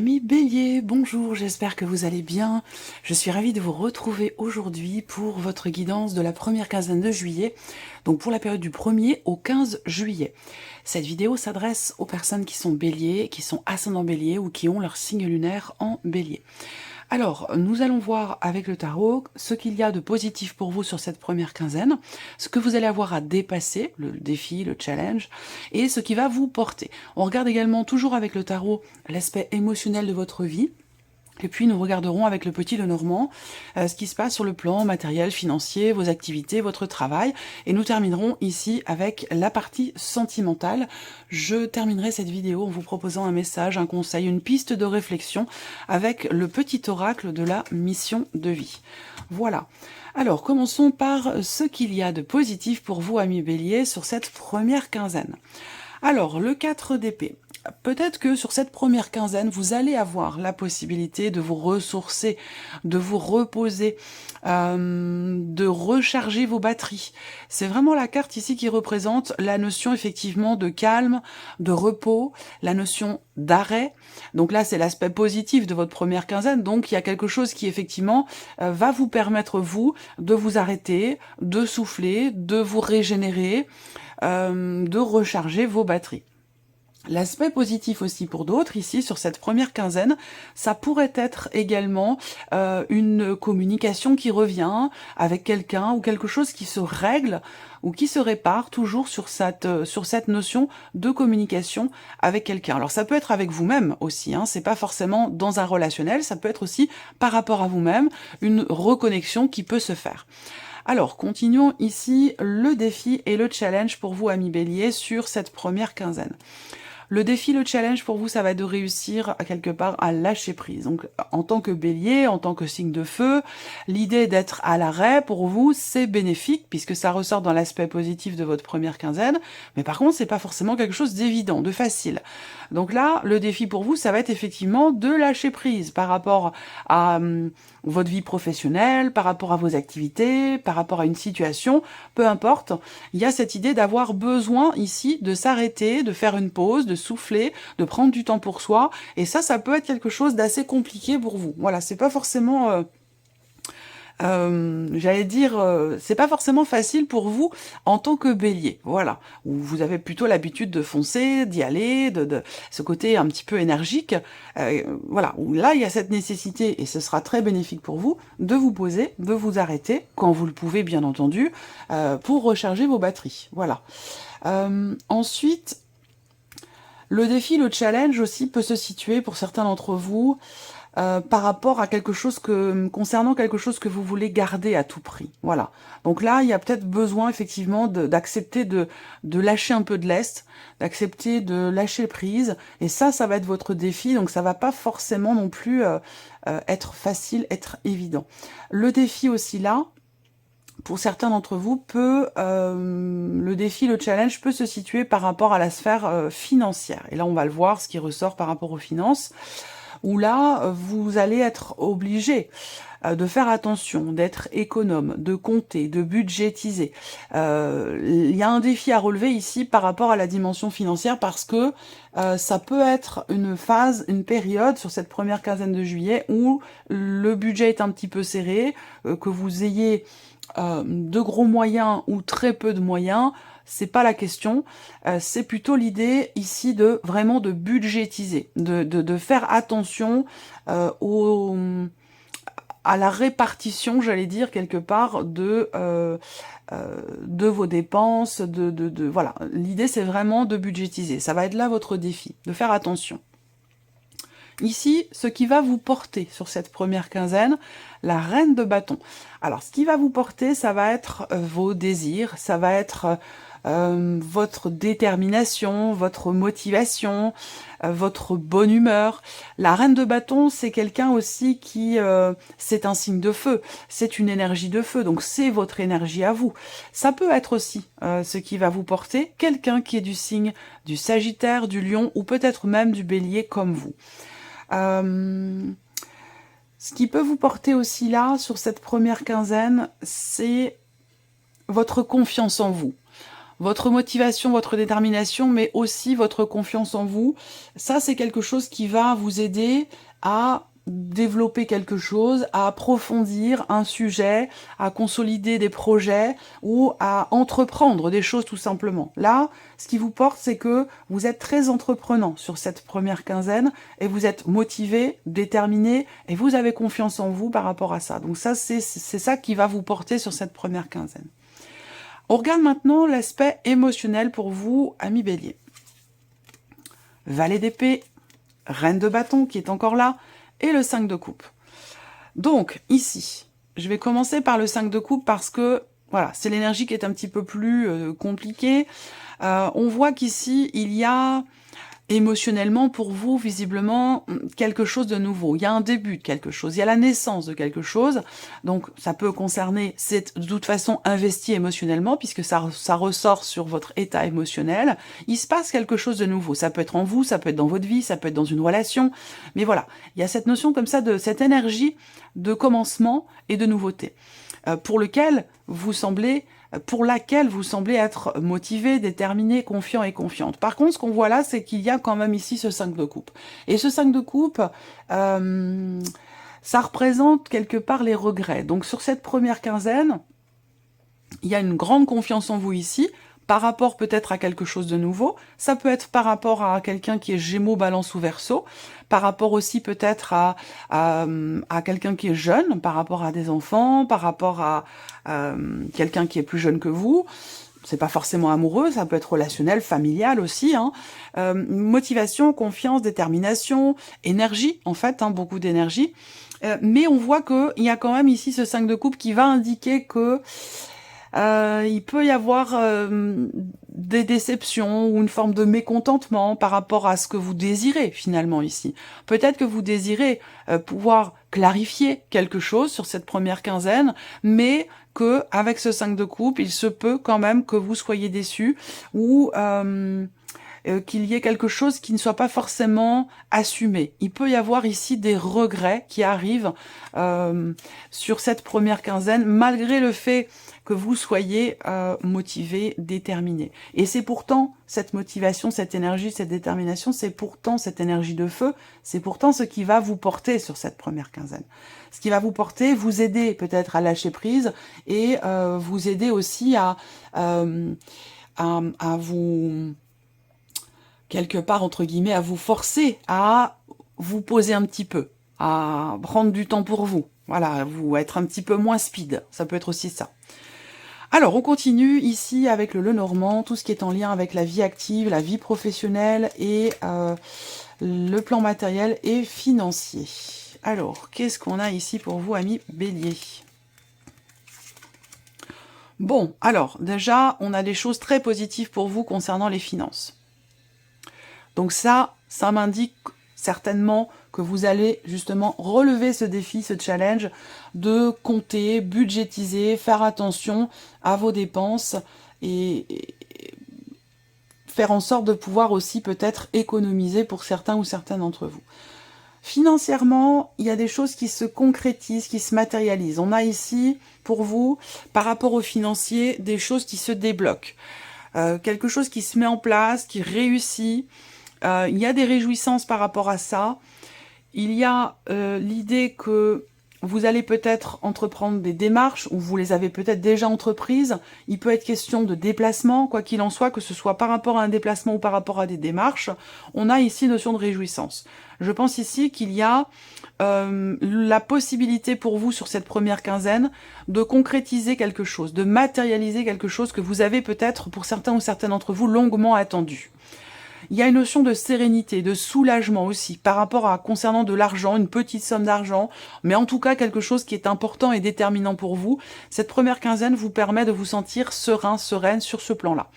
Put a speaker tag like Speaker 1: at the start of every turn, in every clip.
Speaker 1: Amis Bélier, bonjour, j'espère que vous allez bien. Je suis ravie de vous retrouver aujourd'hui pour votre guidance de la première quinzaine de juillet, donc pour la période du 1er au 15 juillet. Cette vidéo s'adresse aux personnes qui sont Bélier, qui sont ascendant Bélier ou qui ont leur signe lunaire en Bélier. Alors, nous allons voir avec le tarot ce qu'il y a de positif pour vous sur cette première quinzaine, ce que vous allez avoir à dépasser, le défi, le challenge, et ce qui va vous porter. On regarde également toujours avec le tarot l'aspect émotionnel de votre vie. Et puis nous regarderons avec le petit Lenormand ce qui se passe sur le plan matériel, financier, vos activités, votre travail. Et nous terminerons ici avec la partie sentimentale. Je terminerai cette vidéo en vous proposant un message, un conseil, une piste de réflexion avec le petit oracle de la mission de vie. Voilà. Alors commençons par ce qu'il y a de positif pour vous, amis Bélier, sur cette première quinzaine. Alors, le 4 d'épée. Peut-être que sur cette première quinzaine, vous allez avoir la possibilité de vous ressourcer, de vous reposer, de recharger vos batteries. C'est vraiment la carte ici qui représente la notion effectivement de calme, de repos, la notion d'arrêt. Donc là, c'est l'aspect positif de votre première quinzaine. Donc il y a quelque chose qui effectivement va vous permettre, vous, de vous arrêter, de souffler, de vous régénérer, de recharger vos batteries. L'aspect positif aussi pour d'autres, ici, sur cette première quinzaine, ça pourrait être également une communication qui revient avec quelqu'un ou quelque chose qui se règle ou qui se répare toujours sur cette notion de communication avec quelqu'un. Alors ça peut être avec vous-même aussi, hein, c'est pas forcément dans un relationnel, ça peut être aussi par rapport à vous-même, une reconnexion qui peut se faire. Alors, continuons ici le défi et le challenge pour vous, amis Bélier, sur cette première quinzaine. Le défi, le challenge pour vous, ça va être de réussir à quelque part à lâcher prise. Donc, en tant que Bélier, en tant que signe de feu, l'idée d'être à l'arrêt, pour vous, c'est bénéfique, puisque ça ressort dans l'aspect positif de votre première quinzaine. Mais par contre, c'est pas forcément quelque chose d'évident, de facile. Donc là, le défi pour vous, ça va être effectivement de lâcher prise par rapport à votre vie professionnelle, par rapport à vos activités, par rapport à une situation, peu importe. Il y a cette idée d'avoir besoin ici de s'arrêter, de faire une pause, de souffler, de prendre du temps pour soi. Et ça peut être quelque chose d'assez compliqué pour vous. Voilà, c'est pas forcément... j'allais dire, c'est pas forcément facile pour vous en tant que Bélier, voilà, où vous avez plutôt l'habitude de foncer, d'y aller, de ce côté un petit peu énergique, voilà, où là il y a cette nécessité, et ce sera très bénéfique pour vous, de vous poser, de vous arrêter, quand vous le pouvez bien entendu, pour recharger vos batteries, voilà. Ensuite, le défi, le challenge aussi peut se situer pour certains d'entre vous par rapport à quelque chose concernant quelque chose que vous voulez garder à tout prix. Voilà. Donc là, il y a peut-être besoin effectivement d'accepter de lâcher un peu de lest, d'accepter de lâcher prise. Et ça va être votre défi. Donc ça va pas forcément non plus être facile, être évident. Le défi aussi là, pour certains d'entre vous, le défi, le challenge peut se situer par rapport à la sphère financière. Et là, on va le voir, ce qui ressort par rapport aux finances, où là, vous allez être obligé de faire attention, d'être économe, de compter, de budgétiser. Il y a un défi à relever ici par rapport à la dimension financière parce que ça peut être une phase, une période sur cette première quinzaine de juillet où le budget est un petit peu serré, que vous ayez de gros moyens ou très peu de moyens, c'est pas la question, c'est plutôt l'idée ici de vraiment de budgétiser, de faire attention à la répartition, j'allais dire quelque part, de vos dépenses, voilà. L'idée c'est vraiment de budgétiser, ça va être là votre défi, de faire attention. Ici, ce qui va vous porter sur cette première quinzaine, la reine de bâton. Alors, ce qui va vous porter, ça va être vos désirs, ça va être votre détermination, votre motivation, votre bonne humeur. La reine de bâton, c'est quelqu'un aussi qui... c'est un signe de feu, c'est une énergie de feu, donc c'est votre énergie à vous. Ça peut être aussi ce qui va vous porter, quelqu'un qui est du signe du Sagittaire, du Lion, ou peut-être même du Bélier comme vous. Ce qui peut vous porter aussi là, sur cette première quinzaine, c'est votre confiance en vous. votre motivation, votre détermination, mais aussi votre confiance en vous. Ça, c'est quelque chose qui va vous aider à développer quelque chose, à approfondir un sujet, à consolider des projets ou à entreprendre des choses tout simplement. Là, ce qui vous porte, c'est que vous êtes très entreprenant sur cette première quinzaine et vous êtes motivé, déterminé et vous avez confiance en vous par rapport à ça. Donc ça, c'est ça qui va vous porter sur cette première quinzaine. On regarde maintenant l'aspect émotionnel pour vous, amis Bélier. Valet d'épée, reine de bâton qui est encore là, et le 5 de coupe. Donc, ici, je vais commencer par le 5 de coupe parce que, voilà, c'est l'énergie qui est un petit peu plus compliquée. On voit qu'ici, il y a émotionnellement pour vous, visiblement, quelque chose de nouveau. Il y a un début de quelque chose, il y a la naissance de quelque chose. Donc, ça peut concerner, c'est de toute façon investi émotionnellement, puisque ça ressort sur votre état émotionnel. Il se passe quelque chose de nouveau. Ça peut être en vous, ça peut être dans votre vie, ça peut être dans une relation. Mais voilà, il y a cette notion comme ça, de cette énergie de commencement et de nouveauté, pour laquelle vous semblez être motivé, déterminé, confiant et confiante. Par contre, ce qu'on voit là, c'est qu'il y a quand même ici ce 5 de coupe. Et ce 5 de coupe, ça représente quelque part les regrets. Donc sur cette première quinzaine, il y a une grande confiance en vous ici, par rapport peut-être à quelque chose de nouveau. Ça peut être par rapport à quelqu'un qui est Gémeaux, Balance ou Verseau, par rapport aussi peut-être à quelqu'un qui est jeune, par rapport à des enfants, par rapport à quelqu'un qui est plus jeune que vous. C'est pas forcément amoureux, ça peut être relationnel, familial aussi. Motivation, confiance, détermination, énergie, en fait, beaucoup d'énergie. Mais on voit qu'il y a quand même ici ce 5 de coupe qui va indiquer que il peut y avoir des déceptions ou une forme de mécontentement par rapport à ce que vous désirez finalement ici. Peut-être que vous désirez pouvoir clarifier quelque chose sur cette première quinzaine, mais que avec ce 5 de coupe, il se peut quand même que vous soyez déçus ou qu'il y ait quelque chose qui ne soit pas forcément assumé. Il peut y avoir ici des regrets qui arrivent sur cette première quinzaine, malgré le fait que vous soyez motivé, déterminé. Et c'est pourtant cette motivation, cette énergie, cette détermination, c'est pourtant cette énergie de feu, c'est pourtant ce qui va vous porter sur cette première quinzaine. Ce qui va vous porter, vous aider peut-être à lâcher prise et vous aider aussi à vous, quelque part, entre guillemets, à vous forcer à vous poser un petit peu, à prendre du temps pour vous. Voilà, vous être un petit peu moins speed, ça peut être aussi ça. Alors, on continue ici avec le Lenormand, tout ce qui est en lien avec la vie active, la vie professionnelle et le plan matériel et financier. Alors, qu'est-ce qu'on a ici pour vous, amis Bélier? Bon, alors, déjà, on a des choses très positives pour vous concernant les finances. Donc ça m'indique certainement que vous allez justement relever ce défi, ce challenge de compter, budgétiser, faire attention à vos dépenses et faire en sorte de pouvoir aussi peut-être économiser pour certains ou certaines d'entre vous. Financièrement, il y a des choses qui se concrétisent, qui se matérialisent. On a ici, pour vous, par rapport au financier, des choses qui se débloquent. Quelque chose qui se met en place, qui réussit. Il y a des réjouissances par rapport à ça. Il y a l'idée que vous allez peut-être entreprendre des démarches, ou vous les avez peut-être déjà entreprises. Il peut être question de déplacement, quoi qu'il en soit, que ce soit par rapport à un déplacement ou par rapport à des démarches. On a ici notion de réjouissance. Je pense ici qu'il y a la possibilité pour vous, sur cette première quinzaine, de concrétiser quelque chose, de matérialiser quelque chose que vous avez peut-être, pour certains ou certaines d'entre vous, longuement attendu. Il y a une notion de sérénité, de soulagement aussi, par rapport à, concernant de l'argent, une petite somme d'argent, mais en tout cas quelque chose qui est important et déterminant pour vous. Cette première quinzaine vous permet de vous sentir serein, sereine sur ce plan-là.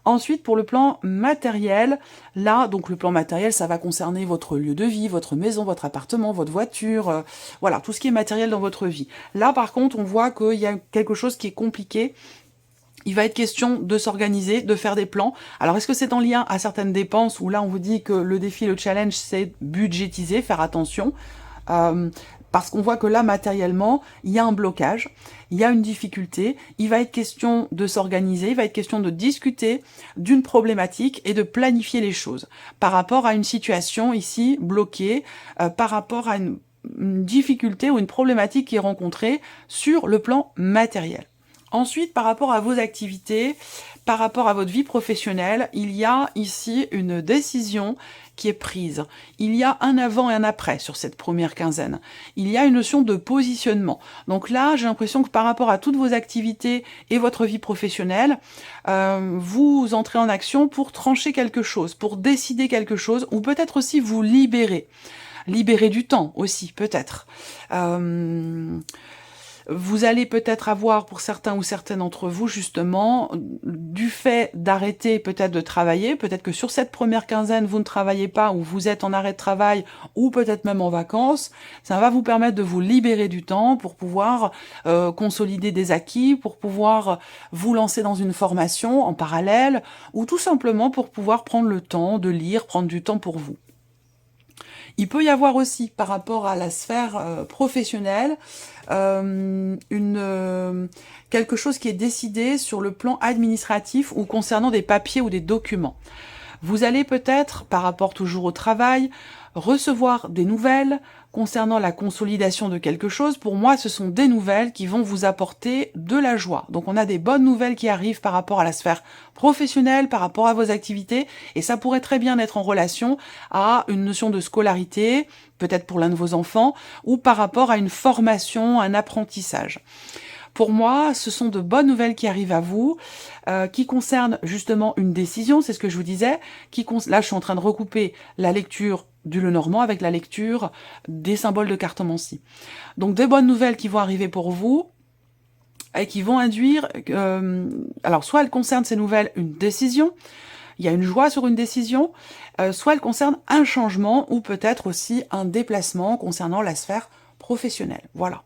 Speaker 1: Ensuite, pour le plan matériel, là, donc le plan matériel, ça va concerner votre lieu de vie, votre maison, votre appartement, votre voiture, voilà, tout ce qui est matériel dans votre vie. Là, par contre, on voit qu'il y a quelque chose qui est compliqué. Il va être question de s'organiser, de faire des plans. Alors, est-ce que c'est en lien à certaines dépenses où là, on vous dit que le défi, le challenge, c'est budgétiser, faire attention Parce qu'on voit que là, matériellement, il y a un blocage, il y a une difficulté, il va être question de s'organiser, il va être question de discuter d'une problématique et de planifier les choses par rapport à une situation ici bloquée, par rapport à une difficulté ou une problématique qui est rencontrée sur le plan matériel. Ensuite, par rapport à vos activités, par rapport à votre vie professionnelle, il y a ici une décision qui est prise. Il y a un avant et un après sur cette première quinzaine. Il y a une notion de positionnement. Donc là, j'ai l'impression que par rapport à toutes vos activités et votre vie professionnelle, vous entrez en action pour trancher quelque chose, pour décider quelque chose, ou peut-être aussi vous libérer. Libérer du temps aussi, peut-être. Vous allez peut-être avoir, pour certains ou certaines d'entre vous, justement, du fait d'arrêter peut-être de travailler, peut-être que sur cette première quinzaine, vous ne travaillez pas, ou vous êtes en arrêt de travail, ou peut-être même en vacances, ça va vous permettre de vous libérer du temps pour pouvoir consolider des acquis, pour pouvoir vous lancer dans une formation en parallèle, ou tout simplement pour pouvoir prendre le temps de lire, prendre du temps pour vous. Il peut y avoir aussi, par rapport à la sphère professionnelle, quelque chose qui est décidé sur le plan administratif ou concernant des papiers ou des documents. Vous allez peut-être, par rapport toujours au travail, recevoir des nouvelles concernant la consolidation de quelque chose. Pour moi, ce sont des nouvelles qui vont vous apporter de la joie. Donc on a des bonnes nouvelles qui arrivent par rapport à la sphère professionnelle, par rapport à vos activités, et ça pourrait très bien être en relation à une notion de scolarité, peut-être pour l'un de vos enfants, ou par rapport à une formation, un apprentissage. Pour moi, ce sont de bonnes nouvelles qui arrivent à vous, qui concernent justement une décision, c'est ce que je vous disais. Là, je suis en train de recouper la lecture du Lenormand avec la lecture des symboles de cartomancie. Donc, des bonnes nouvelles qui vont arriver pour vous et qui vont induire... alors, soit elles concernent ces nouvelles une décision, il y a une joie sur une décision, soit elles concernent un changement ou peut-être aussi un déplacement concernant la sphère professionnelle. Voilà.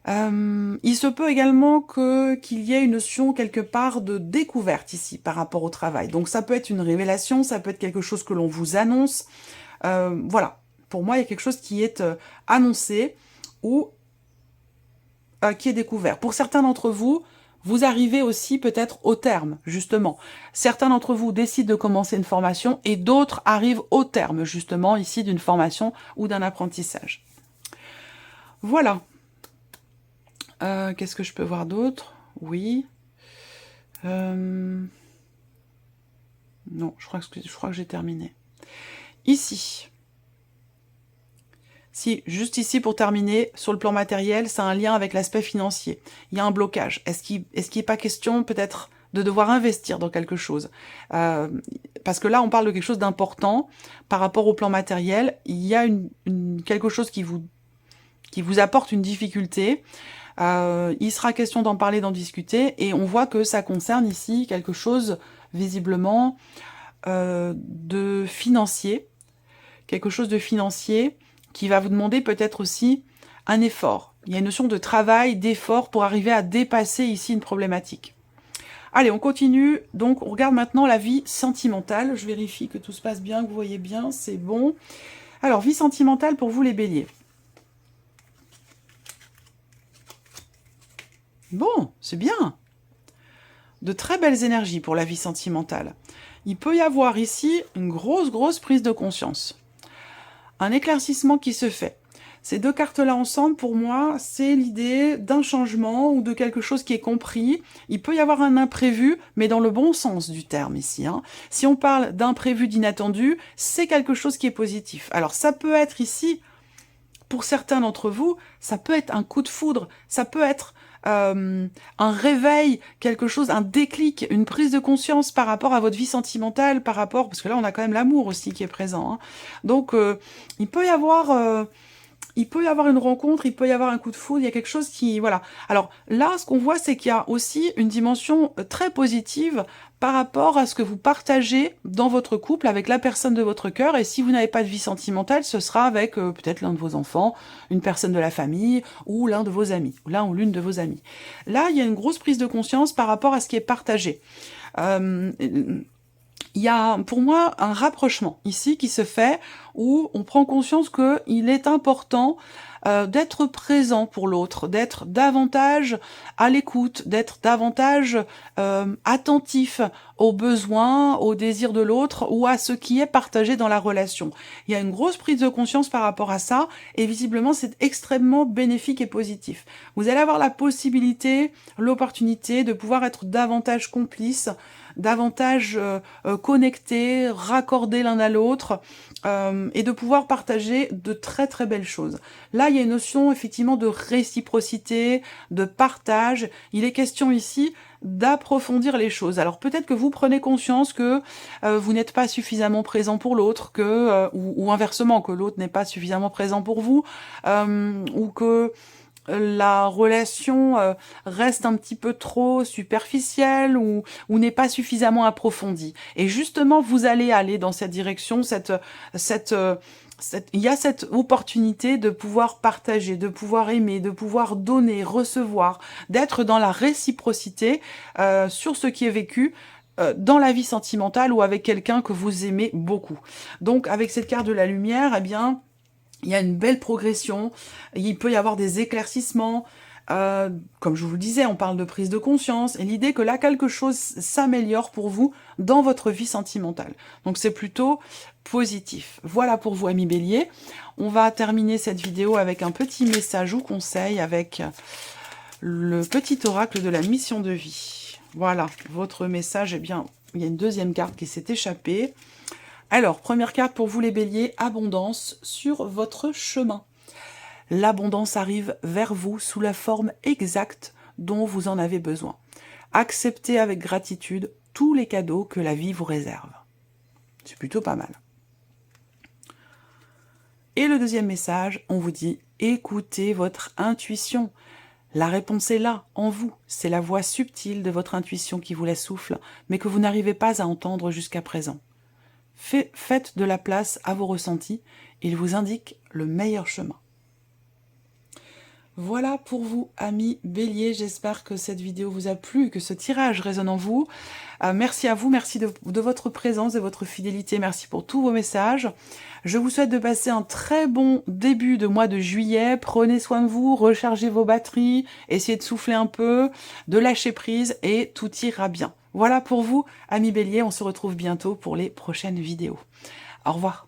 Speaker 1: Il se peut également qu'il y ait une notion quelque part de découverte ici par rapport au travail. Donc ça peut être une révélation, ça peut être quelque chose que l'on vous annonce. Voilà, pour moi il y a quelque chose qui est annoncé ou qui est découvert. Pour certains d'entre vous, vous arrivez aussi peut-être au terme, justement. Certains d'entre vous décident de commencer une formation et d'autres arrivent au terme, justement, ici d'une formation ou d'un apprentissage. Voilà. Qu'est-ce que je peux voir d'autre? Oui. Non, je crois que j'ai terminé. Ici. Si, juste ici pour terminer, sur le plan matériel, c'est un lien avec l'aspect financier. Il y a un blocage. Est-ce qu'il n'est pas question peut-être de devoir investir dans quelque chose? Parce que là, on parle de quelque chose d'important par rapport au plan matériel. Il y a quelque chose qui vous apporte une difficulté. Il sera question d'en parler, d'en discuter, et on voit que ça concerne ici quelque chose, visiblement, de financier, quelque chose de financier qui va vous demander peut-être aussi un effort. Il y a une notion de travail, d'effort pour arriver à dépasser ici une problématique. Allez, on continue. Donc, on regarde maintenant la vie sentimentale. Je vérifie que tout se passe bien, que vous voyez bien, c'est bon. Alors, vie sentimentale pour vous les béliers. Bon, c'est bien. De très belles énergies pour la vie sentimentale. Il peut y avoir ici une grosse prise de conscience. Un éclaircissement qui se fait. Ces deux cartes-là ensemble, pour moi, c'est l'idée d'un changement ou de quelque chose qui est compris. Il peut y avoir un imprévu, mais dans le bon sens du terme ici. Si on parle d'imprévu, d'inattendu, c'est quelque chose qui est positif. Alors ça peut être ici, pour certains d'entre vous, ça peut être un coup de foudre, ça peut être un réveil, quelque chose, un déclic, une prise de conscience par rapport à votre vie sentimentale, parce que là on a quand même l'amour aussi qui est présent. Donc il peut y avoir une rencontre, il peut y avoir un coup de foudre, il y a quelque chose qui... Voilà. Alors là, ce qu'on voit, c'est qu'il y a aussi une dimension très positive par rapport à ce que vous partagez dans votre couple avec la personne de votre cœur. Et si vous n'avez pas de vie sentimentale, ce sera avec peut-être l'un de vos enfants, une personne de la famille ou l'un de vos amis, ou l'un ou l'une de vos amis. Là, il y a une grosse prise de conscience par rapport à ce qui est partagé. Il il y a pour moi un rapprochement ici qui se fait où on prend conscience qu'il est important d'être présent pour l'autre, d'être davantage à l'écoute, d'être davantage attentif aux besoins, aux désirs de l'autre ou à ce qui est partagé dans la relation. Il y a une grosse prise de conscience par rapport à ça et visiblement c'est extrêmement bénéfique et positif. Vous allez avoir la possibilité, l'opportunité de pouvoir être davantage complice, davantage connectés, raccordés l'un à l'autre et de pouvoir partager de très très belles choses. Là, il y a une notion effectivement de réciprocité, de partage. Il est question ici d'approfondir les choses. Alors peut-être que vous prenez conscience que vous n'êtes pas suffisamment présent pour l'autre, que ou inversement, que l'autre n'est pas suffisamment présent pour vous, ou que la relation reste un petit peu trop superficielle ou n'est pas suffisamment approfondie. Et justement, vous allez aller dans cette direction, il y a cette opportunité de pouvoir partager, de pouvoir aimer, de pouvoir donner, recevoir, d'être dans la réciprocité sur ce qui est vécu dans la vie sentimentale ou avec quelqu'un que vous aimez beaucoup. Donc, avec cette carte de la lumière, eh bien, il y a une belle progression, il peut y avoir des éclaircissements, comme je vous le disais, on parle de prise de conscience, et l'idée que là, quelque chose s'améliore pour vous dans votre vie sentimentale. Donc c'est plutôt positif. Voilà pour vous, amis Bélier. On va terminer cette vidéo avec un petit message ou conseil avec le petit oracle de la mission de vie. Voilà, votre message, eh bien, il y a une deuxième carte qui s'est échappée. Alors, première carte pour vous les béliers, abondance sur votre chemin. L'abondance arrive vers vous sous la forme exacte dont vous en avez besoin. Acceptez avec gratitude tous les cadeaux que la vie vous réserve. C'est plutôt pas mal. Et le deuxième message, on vous dit, écoutez votre intuition. La réponse est là, en vous. C'est la voix subtile de votre intuition qui vous la souffle, mais que vous n'arrivez pas à entendre jusqu'à présent. Faites de la place à vos ressentis, ils vous indiquent le meilleur chemin. Voilà pour vous, amis Bélier, j'espère que cette vidéo vous a plu, que ce tirage résonne en vous. Merci à vous, merci de votre présence, de votre fidélité, merci pour tous vos messages. Je vous souhaite de passer un très bon début de mois de juillet, prenez soin de vous, rechargez vos batteries, essayez de souffler un peu, de lâcher prise et tout ira bien. Voilà pour vous, amis Bélier, on se retrouve bientôt pour les prochaines vidéos. Au revoir.